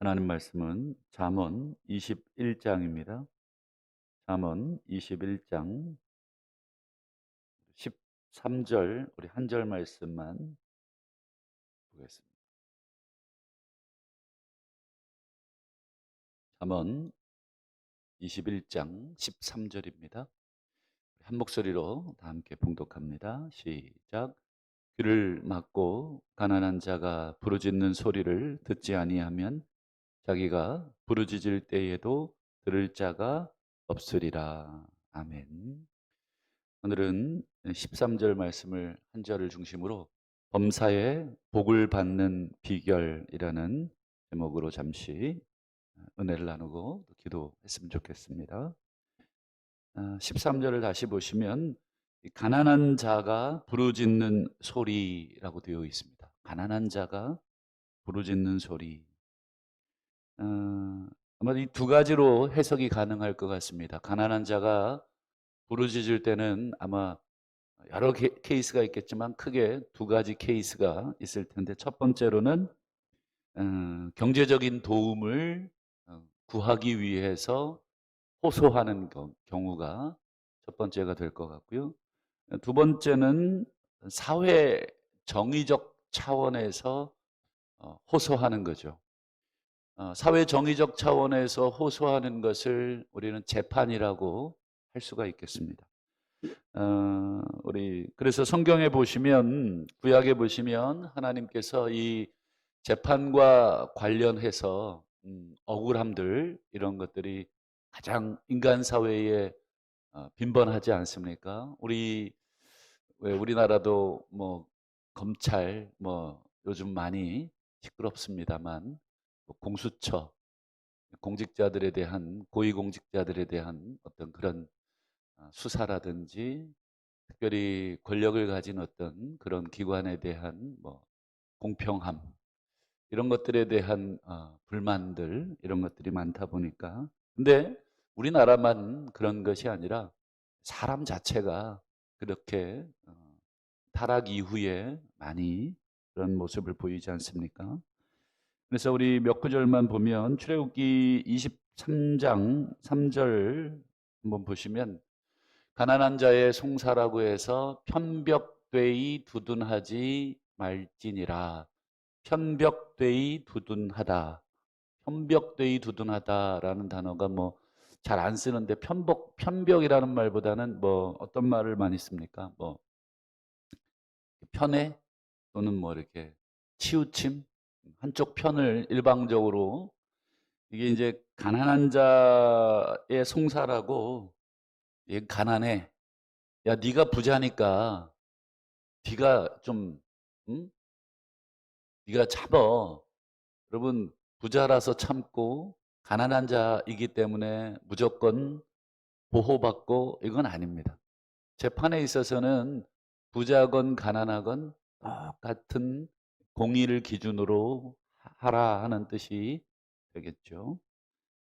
하나님 말씀은 잠언 21장입니다. 잠언 21장 13절 우리 한 절 말씀만 보겠습니다. 잠언 21장 13절입니다. 한 목소리로 다 함께 봉독합니다. 시작. 귀를 막고 가난한 자가 부르짖는 소리를 듣지 아니하면 자기가 부르짖을 때에도 들을 자가 없으리라. 아멘. 오늘은 13절 말씀을 한 절을 중심으로 범사에 복을 받는 비결이라는 제목으로 잠시 은혜를 나누고 기도했으면 좋겠습니다. 13절을 다시 보시면 가난한 자가 부르짖는 소리라고 되어 있습니다. 가난한 자가 부르짖는 소리. 아마 이 두 가지로 해석이 가능할 것 같습니다. 가난한 자가 부르짖을 때는 아마 여러 케이스가 있겠지만 크게 두 가지 케이스가 있을 텐데, 첫 번째로는 경제적인 도움을 구하기 위해서 호소하는 경우가 첫 번째가 될 것 같고요. 두 번째는 사회 정의적 차원에서 호소하는 거죠. 사회 정의적 차원에서 호소하는 것을 우리는 재판이라고 할 수가 있겠습니다. 우리 그래서 성경에 보시면, 구약에 보시면 하나님께서 이 재판과 관련해서 억울함들, 이런 것들이 가장 인간 사회에 빈번하지 않습니까? 왜 우리나라도 뭐 검찰 뭐 요즘 많이 시끄럽습니다만, 뭐 공수처, 공직자들에 대한, 고위공직자들에 대한 어떤 그런 수사라든지, 특별히 권력을 가진 어떤 그런 기관에 대한 뭐 공평함, 이런 것들에 대한 불만들, 이런 것들이 많다 보니까, 근데 우리나라만 그런 것이 아니라 사람 자체가 그렇게 타락 이후에 많이 그런 모습을 보이지 않습니까? 그래서 우리 몇 구절만 보면, 출애굽기 23장 3절 한번 보시면, 가난한 자의 송사라고 해서 편벽되이 두둔하지 말지니라. 편벽되이 두둔하다. 편벽되이 두둔하다라는 단어가 뭐 잘 안 쓰는데, 편벽이라는 말보다는 뭐 어떤 말을 많이 씁니까? 뭐 편애, 또는 뭐 이렇게 치우침, 한쪽 편을 일방적으로, 이게 이제 가난한 자의 송사라고, 얘 가난해, 야 네가 부자니까 네가 좀, 응? 네가 참어. 여러분, 부자라서 참고 가난한 자이기 때문에 무조건 보호받고, 이건 아닙니다. 재판에 있어서는 부자건 가난하건 똑같은 공의를 기준으로 하라 하는 뜻이 되겠죠.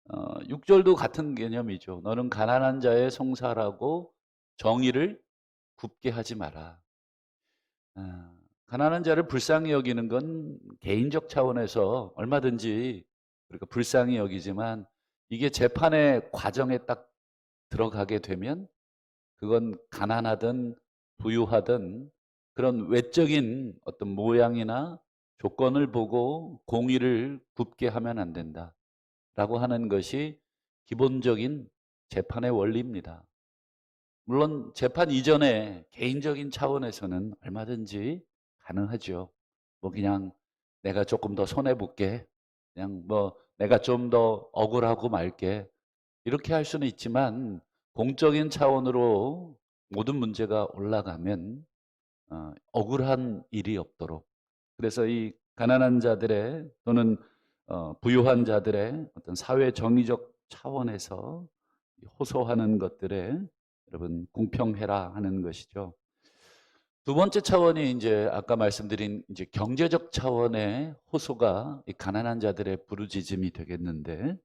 6절도 같은 개념이죠. 너는 가난한 자의 송사라고 정의를 굽게 하지 마라. 아, 가난한 자를 불쌍히 여기는 건 개인적 차원에서 얼마든지 우리가 불쌍히 여기지만, 이게 재판의 과정에 딱 들어가게 되면 그건 가난하든 부유하든 그런 외적인 어떤 모양이나 조건을 보고 공의를 굽게 하면 안 된다라고 하는 것이 기본적인 재판의 원리입니다. 물론 재판 이전에 개인적인 차원에서는 얼마든지 가능하죠. 뭐 그냥 내가 조금 더 손해 볼게, 그냥 뭐 내가 좀 더 억울하고 말게, 이렇게 할 수는 있지만, 공적인 차원으로 모든 문제가 올라가면 억울한 일이 없도록, 그래서 이 가난한 자들의, 또는 부유한 자들의 어떤 사회 정의적 차원에서 호소하는 것들에 여러분 공평해라 하는 것이죠. 두 번째 차원이 이제 아까 말씀드린 이제 경제적 차원의 호소가 이 가난한 자들의 부르짖음이 되겠는데,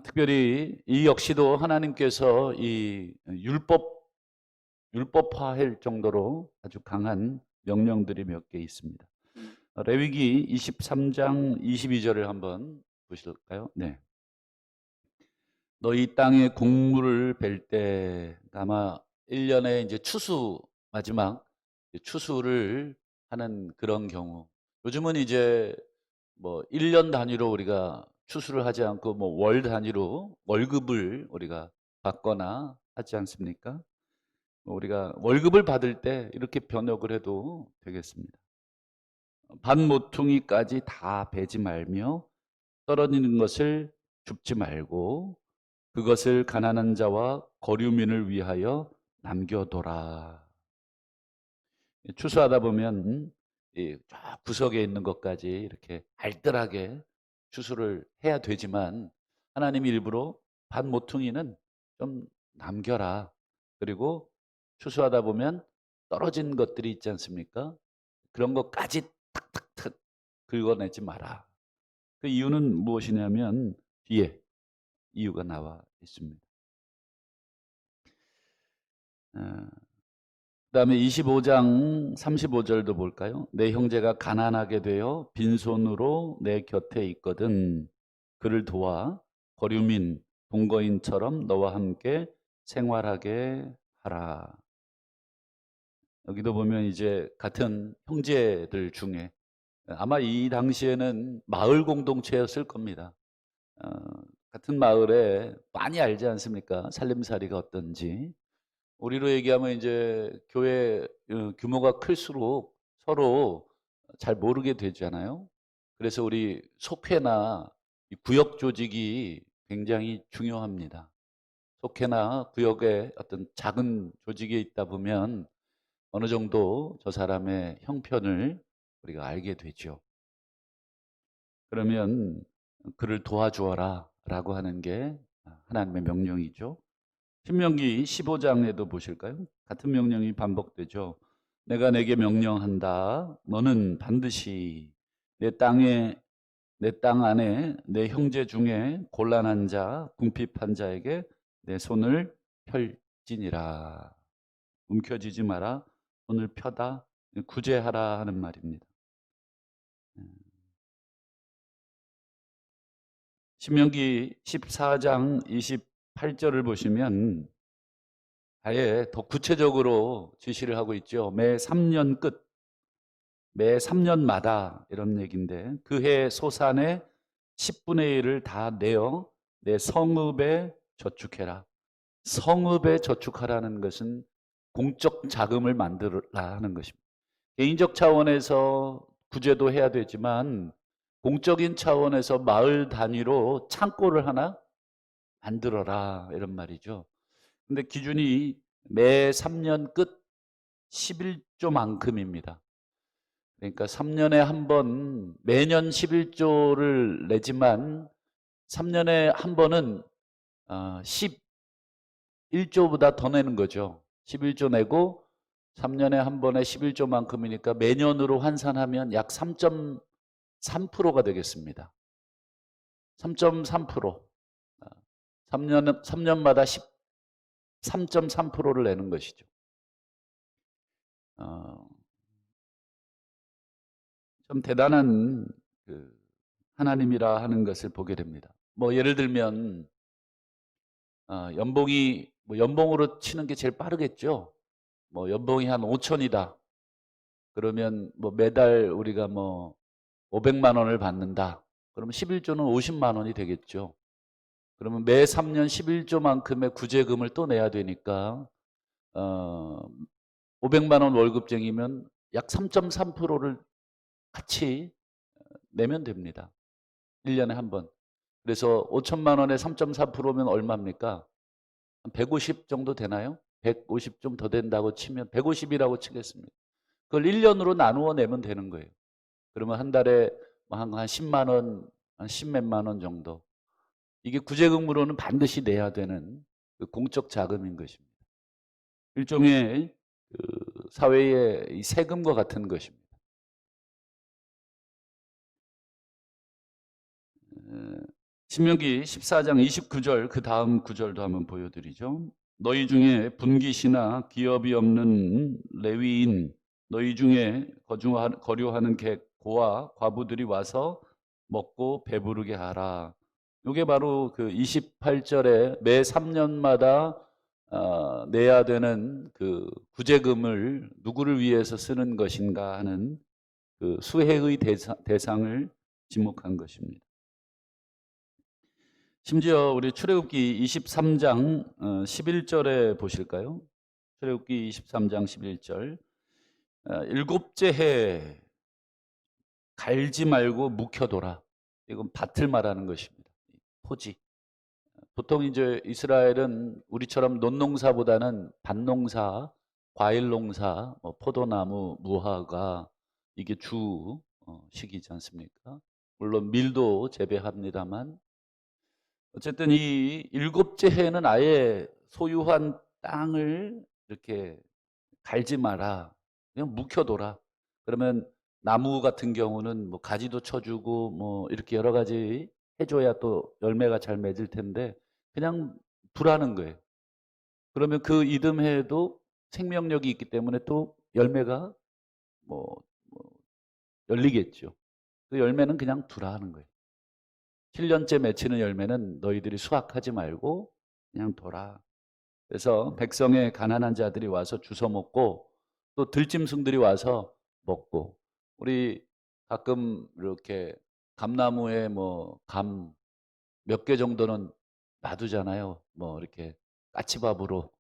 특별히 이 역시도 하나님께서 이 율법화할 정도로 아주 강한 명령들이 몇 개 있습니다. 레위기 23장 22절을 한번 보실까요? 네. 너희 땅에 곡물을 벨 때 아마 1년에 이제 추수 마지막 추수를 하는 그런 경우. 요즘은 이제 뭐 1년 단위로 우리가 추수를 하지 않고 뭐 월 단위로 월급을 우리가 받거나 하지 않습니까? 우리가 월급을 받을 때 이렇게 번역을 해도 되겠습니다. 반 모퉁이까지 다 베지 말며 떨어지는 것을 줍지 말고 그것을 가난한 자와 거류민을 위하여 남겨둬라. 추수하다 보면 쫙 구석에 있는 것까지 이렇게 알뜰하게 추수를 해야 되지만 하나님이 일부러 반 모퉁이는 좀 남겨라. 그리고 추수하다 보면 떨어진 것들이 있지 않습니까? 그런 것까지 탁탁탁 긁어내지 마라. 그 이유는 무엇이냐면 뒤에 이유가 나와 있습니다. 그다음에 25장 35절도 볼까요? 내 형제가 가난하게 되어 빈손으로 내 곁에 있거든 그를 도와 거류민 동거인처럼 너와 함께 생활하게 하라. 여기도 보면 이제 같은 형제들 중에 아마 이 당시에는 마을 공동체였을 겁니다. 어, 같은 마을에 많이 알지 않습니까? 살림살이가 어떤지. 우리로 얘기하면 이제 교회 규모가 클수록 서로 잘 모르게 되잖아요. 그래서 우리 속회나 이 구역 조직이 굉장히 중요합니다. 속회나 구역에 어떤 작은 조직에 있다 보면 어느 정도 저 사람의 형편을 우리가 알게 되죠. 그러면 그를 도와주어라 라고 하는 게 하나님의 명령이죠. 신명기 15장에도 보실까요? 같은 명령이 반복되죠. 내가 내게 명령한다. 너는 반드시 내 땅 안에 내 형제 중에 곤란한 자, 궁핍한 자에게 내 손을 펼지니라. 움켜쥐지 마라. 손을 펴다. 구제하라 하는 말입니다. 신명기 14장 28절을 보시면 아예 더 구체적으로 지시를 하고 있죠. 매 3년 끝, 매 3년마다 이런 얘기인데 그 해 소산의 10분의 1을 다 내어 내 성읍에 저축해라. 성읍에 저축하라는 것은 공적 자금을 만들라 하는 것입니다. 개인적 차원에서 구제도 해야 되지만 공적인 차원에서 마을 단위로 창고를 하나 만들어라 이런 말이죠. 근데 기준이 매 3년 끝 11조만큼입니다. 그러니까 3년에 한 번 매년 11조를 내지만 3년에 한 번은 11조보다 더 내는 거죠. 11조 내고 3년에 한 번에 11조만큼이니까 매년으로 환산하면 약 3.3%가 되겠습니다. 3.3%. 3년마다 3.3%를 내는 것이죠. 좀 대단한 하나님이라 하는 것을 보게 됩니다. 뭐 예를 들면 연봉이 뭐 연봉으로 치는 게 제일 빠르겠죠. 뭐 연봉이 한 5천이다. 그러면 뭐 매달 우리가 뭐 500만 원을 받는다. 그러면 11조는 50만 원이 되겠죠. 그러면 매 3년 11조만큼의 구제금을 또 내야 되니까 500만 원 월급쟁이면 약 3.3%를 같이 내면 됩니다. 1년에 한 번. 그래서 5천만 원에 3.4%면 얼마입니까? 한 150 정도 되나요? 150 좀 더 된다고 치면 150이라고 치겠습니다. 그걸 1년으로 나누어 내면 되는 거예요. 그러면 한 달에 한 10만 원, 한 10몇만 원 정도. 이게 구제금으로는 반드시 내야 되는 그 공적 자금인 것입니다. 일종의 사회의 세금과 같은 것입니다. 신명기 14장 29절 그 다음 구절도 한번 보여드리죠. 너희 중에 분깃이나 기업이 없는 레위인 너희 중에 거류하는 고아 과부들이 와서 먹고 배부르게 하라. 이게 바로 그 28절에 매 3년마다 내야 되는 그 구제금을 누구를 위해서 쓰는 것인가 하는 그 수혜의 대상을 지목한 것입니다. 심지어 우리 출애굽기 23장 11절에 보실까요? 출애굽기 23장 11절. 일곱째 해 갈지 말고 묵혀둬라. 이건 밭을 말하는 것입니다. 토지. 보통 이제 이스라엘은 우리처럼 논농사보다는 밭농사, 과일농사, 뭐 포도나무, 무화과 이게 주 시기지 않습니까? 물론 밀도 재배합니다만 어쨌든 이 일곱째 해는 아예 소유한 땅을 이렇게 갈지 마라. 그냥 묵혀둬라. 그러면 나무 같은 경우는 뭐 가지도 쳐주고 뭐 이렇게 여러 가지 해줘야 또 열매가 잘 맺을 텐데 그냥 두라는 거예요. 그러면 그 이듬해에도 생명력이 있기 때문에 또 열매가 뭐 열리겠죠. 그 열매는 그냥 두라는 거예요. 7년째 맺히는 열매는 너희들이 수확하지 말고 그냥 둬라. 그래서 백성의 가난한 자들이 와서 주워 먹고 또 들짐승들이 와서 먹고 우리 가끔 이렇게 감나무에 뭐 감 몇 개 정도는 놔두잖아요. 뭐 이렇게 까치밥으로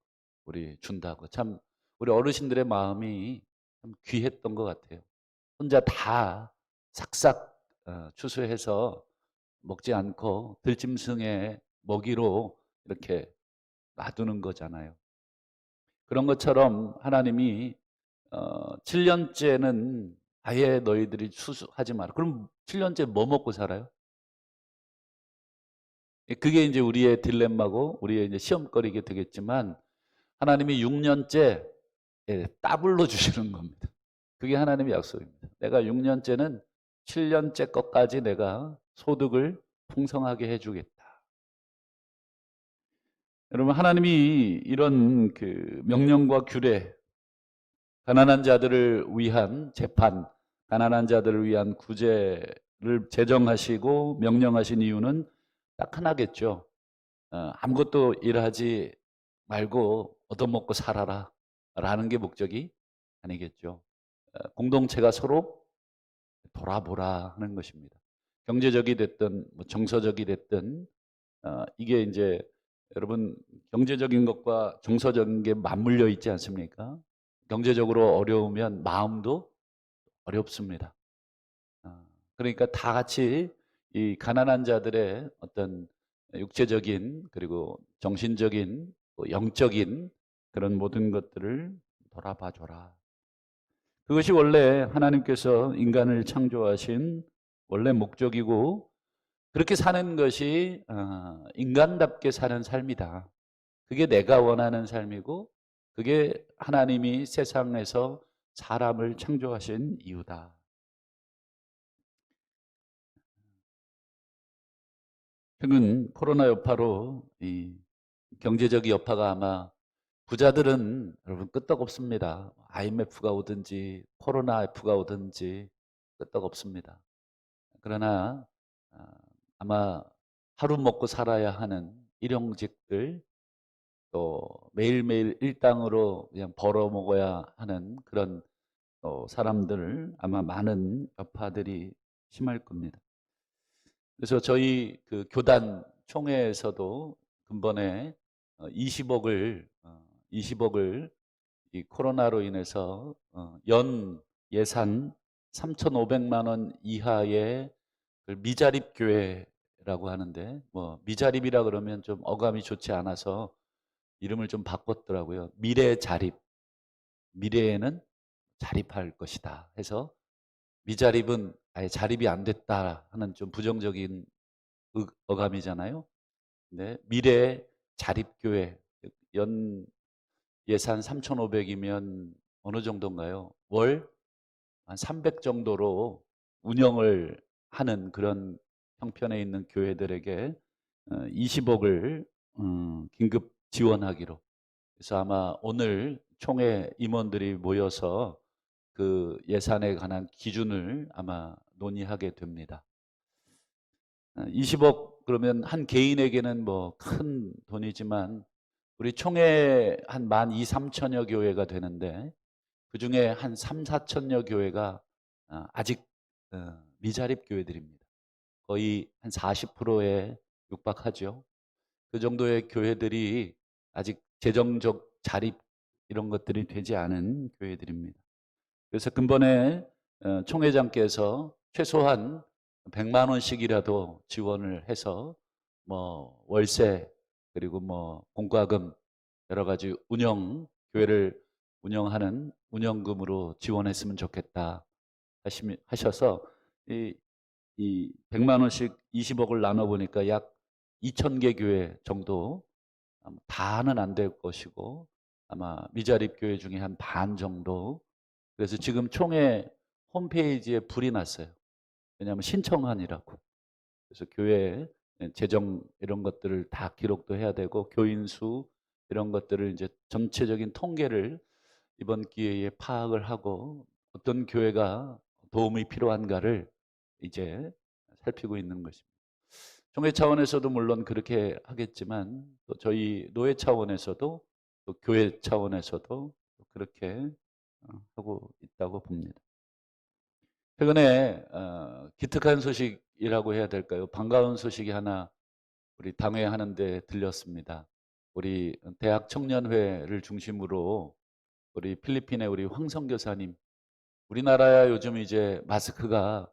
우리 준다고. 참 우리 어르신들의 마음이 참 귀했던 것 같아요. 혼자 다 싹싹 추수해서 먹지 않고 들짐승의 먹이로 이렇게 놔두는 거잖아요. 그런 것처럼 하나님이 7년째는 아예 너희들이 추수하지 마라. 그럼 7년째 뭐 먹고 살아요? 그게 이제 우리의 딜레마고 우리의 이제 시험거리게 되겠지만 하나님이 6년째 더블로 주시는 겁니다. 그게 하나님의 약속입니다. 내가 6년째는 7년째 것까지 내가 소득을 풍성하게 해주겠다. 여러분 하나님이 이런 그 명령과 규례, 가난한 자들을 위한 재판, 가난한 자들을 위한 구제를 제정하시고 명령하신 이유는 딱 하나겠죠. 아무것도 일하지 말고 얻어먹고 살아라 라는 게 목적이 아니겠죠. 공동체가 서로 돌아보라 하는 것입니다. 경제적이 됐든 뭐 정서적이 됐든 이게 이제 여러분 경제적인 것과 정서적인 게 맞물려 있지 않습니까? 경제적으로 어려우면 마음도 어렵습니다. 그러니까 다 같이 이 가난한 자들의 어떤 육체적인 그리고 정신적인 또 영적인 그런 모든 것들을 돌아봐 줘라. 그것이 원래 하나님께서 인간을 창조하신 원래 목적이고 그렇게 사는 것이 인간답게 사는 삶이다. 그게 내가 원하는 삶이고 그게 하나님이 세상에서 사람을 창조하신 이유다. 최근 코로나 여파로 이 경제적 여파가 아마 부자들은 여러분 끄떡없습니다. IMF가 오든지 코로나 F가 오든지 끄떡없습니다. 그러나 아마 하루 먹고 살아야 하는 일용직들 또 매일매일 일당으로 그냥 벌어 먹어야 하는 그런 사람들 아마 많은 여파들이 심할 겁니다. 그래서 저희 그 교단 총회에서도 근본에 20억을 이 코로나로 인해서 연 예산 3,500만 원 이하의 그 미자립 교회라고 하는데 뭐 미자립이라 그러면 좀 어감이 좋지 않아서 이름을 좀 바꿨더라고요. 미래 자립. 미래에는 자립할 것이다 해서 미자립은 아예 자립이 안 됐다 하는 좀 부정적인 어감이잖아요. 네, 미래 자립교회 연 예산 3,500이면 어느 정도인가요? 월 한 300 정도로 운영을 하는 그런 형편에 있는 교회들에게 20억을 긴급 지원하기로. 그래서 아마 오늘 총회 임원들이 모여서 그 예산에 관한 기준을 아마 논의하게 됩니다. 20억 그러면 한 개인에게는 뭐 큰 돈이지만 우리 총회 한 12,000~13,000여 교회가 되는데 그중에 한 3~4천여 교회가 아직 미자립 교회들입니다. 거의 한 40%에 육박하죠. 그 정도의 교회들이 아직 재정적 자립 이런 것들이 되지 않은 교회들입니다. 그래서 근본에 총회장께서 최소한 100만 원씩이라도 지원을 해서 뭐 월세 그리고 뭐 공과금 여러 가지 교회를 운영하는 운영금으로 지원했으면 좋겠다 하셔서 이 100만 원씩 20억을 나눠 보니까 약 2,000개 교회 정도, 다는 안 될 것이고 아마 미자립 교회 중에 한 반 정도. 그래서 지금 총회 홈페이지에 불이 났어요. 왜냐하면 신청한이라고. 그래서 교회 재정 이런 것들을 다 기록도 해야 되고 교인 수 이런 것들을 이제 전체적인 통계를 이번 기회에 파악을 하고 어떤 교회가 도움이 필요한가를 이제 살피고 있는 것입니다. 총회 차원에서도 물론 그렇게 하겠지만 또 저희 노회 차원에서도 또 교회 차원에서도 그렇게 하고 있다고 봅니다. 최근에 기특한 소식이라고 해야 될까요? 반가운 소식이 하나 우리 당회 하는데 들렸습니다. 우리 대학 청년회를 중심으로 우리 필리핀의 우리 황 선교사님, 우리나라야 요즘 이제 마스크가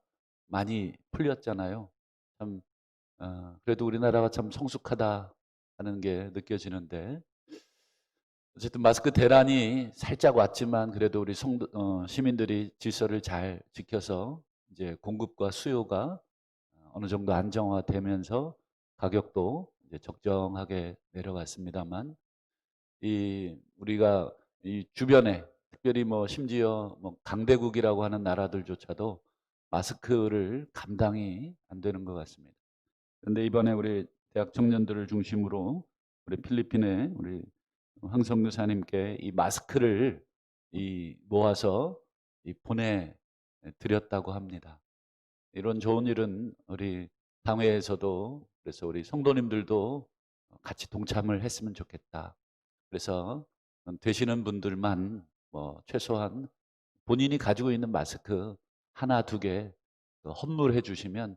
많이 풀렸잖아요. 참 그래도 우리나라가 참 성숙하다 하는 게 느껴지는데 어쨌든 마스크 대란이 살짝 왔지만 그래도 우리 시민들이 질서를 잘 지켜서 이제 공급과 수요가 어느 정도 안정화되면서 가격도 이제 적정하게 내려갔습니다만 우리가 이 주변에 특별히 뭐 심지어 뭐 강대국이라고 하는 나라들조차도 마스크를 감당이 안 되는 것 같습니다. 그런데 이번에 우리 대학 청년들을 중심으로 우리 필리핀의 우리 황 선교사님께 이 마스크를 모아서 보내드렸다고 합니다. 이런 좋은 일은 우리 당회에서도 그래서 우리 성도님들도 같이 동참을 했으면 좋겠다. 그래서 되시는 분들만 뭐 최소한 본인이 가지고 있는 마스크 하나 두 개 헌물해 주시면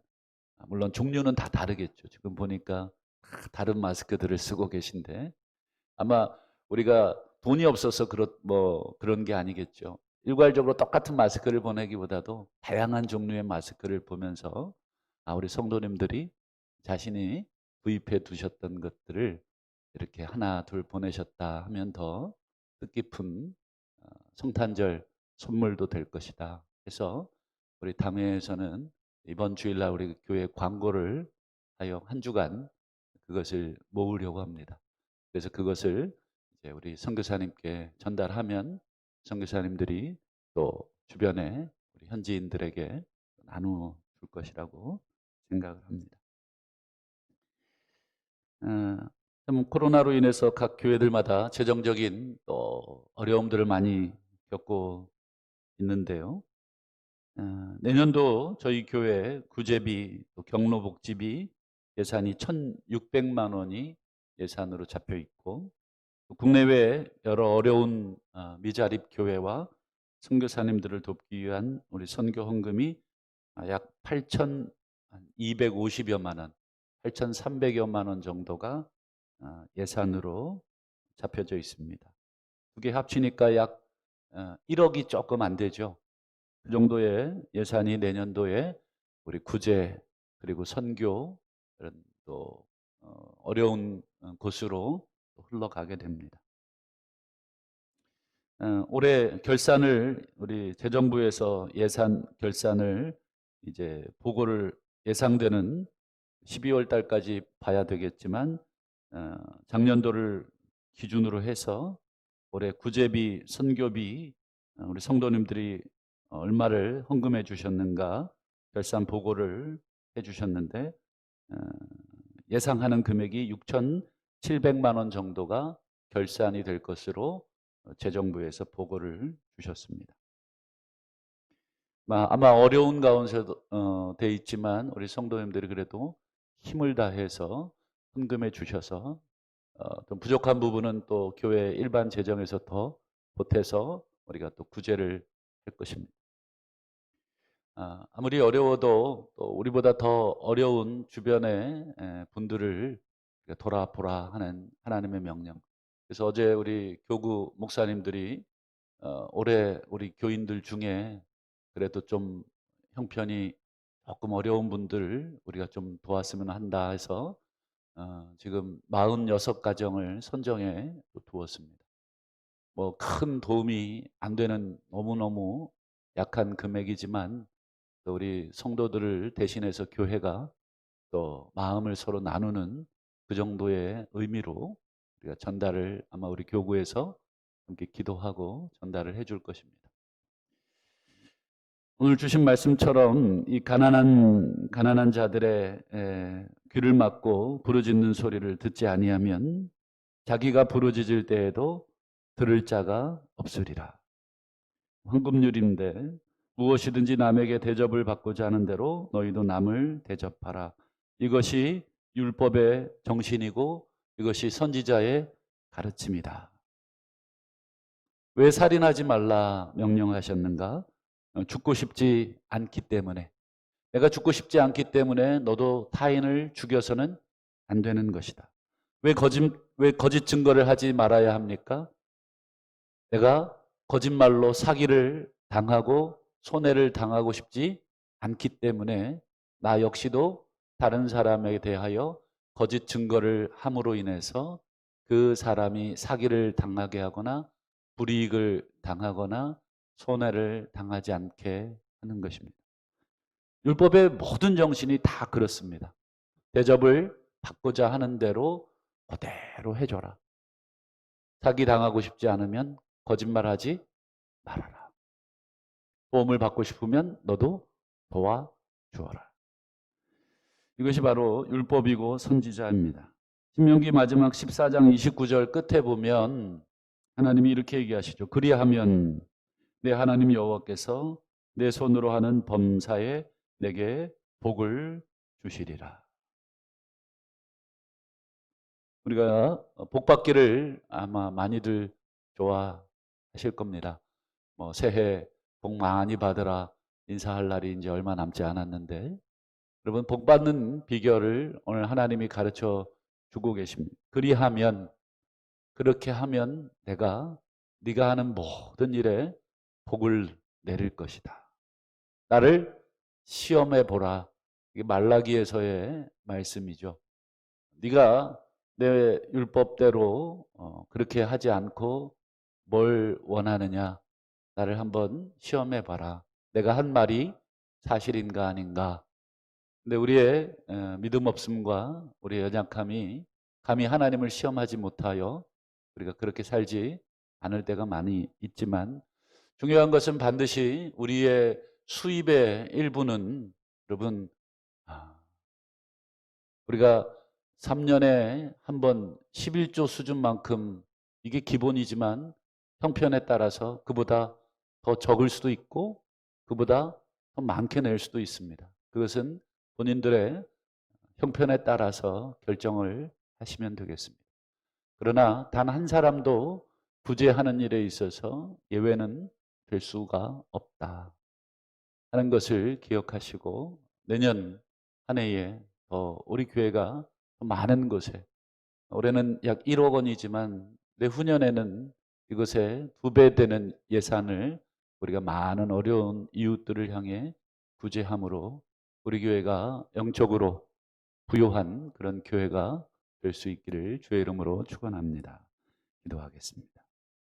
물론 종류는 다 다르겠죠. 지금 보니까 다른 마스크들을 쓰고 계신데 아마 우리가 돈이 없어서 그런 게 아니겠죠. 일괄적으로 똑같은 마스크를 보내기보다도 다양한 종류의 마스크를 보면서 우리 성도님들이 자신이 구입해 두셨던 것들을 이렇게 하나 둘 보내셨다 하면 더 뜻깊은 성탄절 선물도 될 것이다. 해서 우리 당회에서는 이번 주일날 우리 교회 광고를 하여 한 주간 그것을 모으려고 합니다. 그래서 그것을 이제 우리 선교사님께 전달하면 선교사님들이 또 주변에 우리 현지인들에게 나누어 줄 것이라고 생각을 합니다. 코로나로 인해서 각 교회들마다 재정적인 또 어려움들을 많이 겪고 있는데요. 내년도 저희 교회 구제비, 또 경로복지비 예산이 1,600만 원이 예산으로 잡혀 있고 국내외 여러 어려운 미자립 교회와 선교사님들을 돕기 위한 우리 선교 헌금이 약 8,250여만 원, 8,300여만 원 정도가 예산으로 잡혀져 있습니다. 두 개 합치니까 약 1억이 조금 안 되죠. 그 정도의 예산이 내년도에 우리 구제 그리고 선교 이런 또 어려운 곳으로 흘러가게 됩니다. 올해 결산을 우리 재정부에서 예산 결산을 이제 보고를 예상되는 12월 달까지 봐야 되겠지만 작년도를 기준으로 해서 올해 구제비, 선교비 우리 성도님들이 얼마를 헌금해 주셨는가 결산 보고를 해 주셨는데 예상하는 금액이 6,700만 원 정도가 결산이 될 것으로 재정부에서 보고를 주셨습니다. 아마 어려운 가운데도 돼 있지만 우리 성도님들이 그래도 힘을 다해서 헌금해 주셔서 좀 부족한 부분은 또 교회 일반 재정에서 더 보태서 우리가 또 구제를 할 것입니다. 아무리 어려워도 또 우리보다 더 어려운 주변의 분들을 돌아보라 하는 하나님의 명령. 그래서 어제 우리 교구 목사님들이 올해 우리 교인들 중에 그래도 좀 형편이 조금 어려운 분들 우리가 좀 도왔으면 한다 해서 지금 46가정을 선정해 두었습니다. 뭐 큰 도움이 안 되는 너무너무 약한 금액이지만 또 우리 성도들을 대신해서 교회가 또 마음을 서로 나누는 그 정도의 의미로 우리가 전달을 아마 우리 교구에서 함께 기도하고 전달을 해줄 것입니다. 오늘 주신 말씀처럼 이 가난한 자들의 귀를 막고 부르짖는 소리를 듣지 아니하면 자기가 부르짖을 때에도 들을 자가 없으리라. 황금률인데 무엇이든지 남에게 대접을 받고자 하는 대로 너희도 남을 대접하라. 이것이 율법의 정신이고 이것이 선지자의 가르침이다. 왜 살인하지 말라 명령하셨는가? 죽고 싶지 않기 때문에. 내가 죽고 싶지 않기 때문에 너도 타인을 죽여서는 안 되는 것이다. 왜 거짓 증거를 하지 말아야 합니까? 내가 거짓말로 사기를 당하고 손해를 당하고 싶지 않기 때문에 나 역시도 다른 사람에 대하여 거짓 증거를 함으로 인해서 그 사람이 사기를 당하게 하거나 불이익을 당하거나 손해를 당하지 않게 하는 것입니다. 율법의 모든 정신이 다 그렇습니다. 대접을 받고자 하는 대로 그대로 해줘라. 사기 당하고 싶지 않으면 거짓말하지 말아라. 도움을 받고 싶으면 너도 도와주어라. 이것이 바로 율법이고 선지자입니다. 신명기 마지막 14장 29절 끝에 보면 하나님이 이렇게 얘기하시죠. 그리하면 내 하나님 여호와께서 내 손으로 하는 범사에 내게 복을 주시리라. 우리가 복 받기를 아마 많이들 좋아하실 겁니다. 뭐 새해 복 많이 받으라 인사할 날이 이제 얼마 남지 않았는데 여러분 복 받는 비결을 오늘 하나님이 가르쳐 주고 계십니다. 그렇게 하면 내가 네가 하는 모든 일에 복을 내릴 것이다. 나를 시험해 보라. 이게 말라기에서의 말씀이죠. 네가 내 율법대로 그렇게 하지 않고 뭘 원하느냐? 나를 한번 시험해 봐라. 내가 한 말이 사실인가 아닌가? 근데 우리의 믿음 없음과 우리의 연약함이 감히 하나님을 시험하지 못하여 우리가 그렇게 살지 않을 때가 많이 있지만 중요한 것은 반드시 우리의 수입의 일부는 여러분 우리가 3년에 한 번 11조 수준만큼 이게 기본이지만 형편에 따라서 그보다 더 적을 수도 있고 그보다 더 많게 낼 수도 있습니다. 그것은 본인들의 형편에 따라서 결정을 하시면 되겠습니다. 그러나 단 한 사람도 구제하는 일에 있어서 예외는 될 수가 없다 하는 것을 기억하시고 내년 한 해에 우리 교회가 많은 곳에 올해는 약 1억 원이지만 내후년에는 이것의 2배 되는 예산을 우리가 많은 어려운 이웃들을 향해 구제함으로 우리 교회가 영적으로 부요한 그런 교회가 될 수 있기를 주의 이름으로 축원합니다. 기도하겠습니다.